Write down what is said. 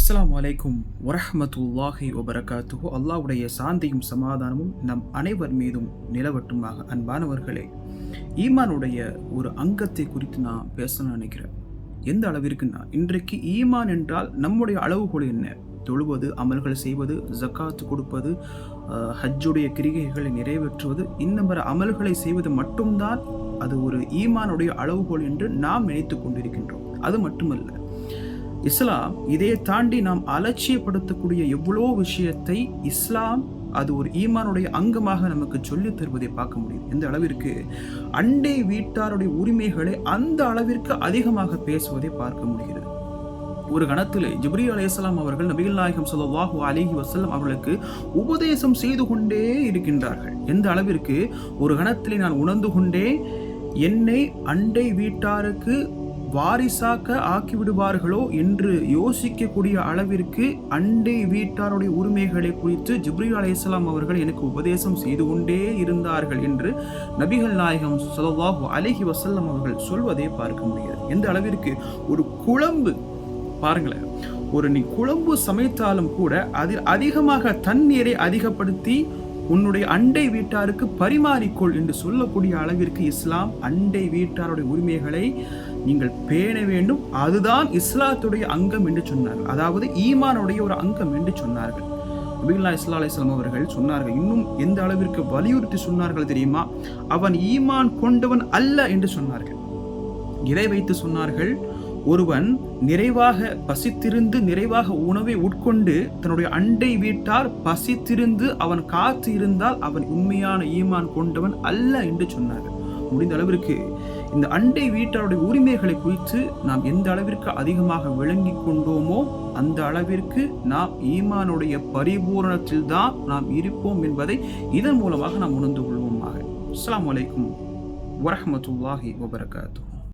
அஸ்ஸலாமு அலைக்கும் வரஹ்மத்துல்லாஹி வபரகாத்துஹு. அல்லாஹ்வுடைய சாந்தியும் சமாதானமும் நம் அனைவர் மீதும் நிலவட்டுமாக. அன்பானவர்களே, ஈமானுடைய ஒரு அங்கத்தை குறித்து நான் பேசணும்னு நினைக்கிறேன். எந்த அளவிற்குன்னா, இன்றைக்கு ஈமான் என்றால் நம்முடைய அளவுகோல் என்ன? தொழுவது, அமல்கள் செய்வது, ஜக்காத்து கொடுப்பது, ஹஜ்ஜுடைய கிரிகைகளை நிறைவேற்றுவது, இன்னும் பிற அமல்களை செய்வது மட்டும்தான் அது ஒரு ஈமானுடைய அளவுகோல் என்று நாம் நினைத்து கொண்டிருக்கின்றோம். அது மட்டுமல்ல, இஸ்லாம் இதை தாண்டி நாம் அலட்சியப்படுத்தக்கூடிய எவ்வளோ விஷயத்தை இஸ்லாம் அது ஒரு ஈமானுடைய அங்கமாக நமக்கு சொல்லித் தருவதை பார்க்க முடியும். எந்த அளவிற்கு அண்டை வீட்டாருடைய உரிமைகளை அந்த அளவிற்கு அதிகமாக பேசுவதை பார்க்க முடிகிறது. ஒரு கணத்தில் ஜிப்ரீல் அலைஹிஸ்ஸலாம் அவர்கள் நபிகள் நாயகம் ஸல்லல்லாஹு அலைஹி வஸல்லம் அவர்களுக்கு உபதேசம் செய்து கொண்டே இருக்கின்றார்கள். எந்த அளவிற்கு ஒரு கணத்தில் நான் உணர்ந்து கொண்டே என்னை அண்டை வீட்டாருக்கு வாரிசாக்க ஆக்கிவிடுவார்களோ என்று யோசிக்கக்கூடிய அளவிற்கு அண்டை வீட்டாருடைய உரிமைகளை குறித்து ஜிப்ரீல் அலைஹிஸ்ஸலாம் அவர்கள் எனக்கு உபதேசம் செய்து கொண்டே இருந்தார்கள் என்று நபிகள் நாயகம் ஸல்லல்லாஹு அலைஹி வஸல்லம் அவர்கள் சொல்வதை பார்க்க முடியாது. எந்த அளவிற்கு ஒரு குழம்பு பாருங்களேன், நீ குழம்பு சமைத்தாலும் கூட அதில் அதிகமாக தண்ணீரை அதிகப்படுத்தி உன்னுடைய அண்டை வீட்டாருக்கு பரிமாறிக்கொள் என்று சொல்லக்கூடிய அளவிற்கு இஸ்லாம் அண்டை வீட்டாருடைய உரிமைகளை நீங்கள் பேண வேண்டும், அதுதான் இஸ்லாத்துடைய அங்கம் என்று சொன்னார்கள். அதாவது ஈமானுடைய ஒரு அங்கம் என்று சொன்னார்கள். நபிகள் ஸல்லல்லாஹு அலைஹி வஸல்லம் அவர்கள் சொன்னார்கள். இன்னும் எந்த அளவிற்கு வலியுறுத்தி சொன்னார்கள் தெரியுமா? அவன் ஈமான் கொண்டவன் அல்ல என்று சொன்னார்கள். இதை வைத்து சொன்னார்கள், ஒருவன் நிறைவாக பசித்திருந்து நிறைவாக உணவை உட்கொண்டு தன்னுடைய அண்டை வீட்டார் பசித்திருந்து அவன் காத்து இருந்தால் அவன் உண்மையான ஈமான் கொண்டவன் அல்ல என்று சொன்னார்கள். முடிந்த அளவிற்கு இந்த அண்டை வீட்டாருடைய உரிமைகளை குறித்து நாம் எந்த அளவிற்கு அதிகமாக விளங்கி கொண்டோமோ அந்த அளவிற்கு நாம் ஈமானுடைய பரிபூரணத்தில் தான் நாம் இருப்போம் என்பதை இதன் மூலமாக நாம் உணர்ந்து கொள்வோமாக. அஸ்ஸலாமு அலைக்கும் வரஹ்மத்துல்லாஹி வபரகாத்துஹு.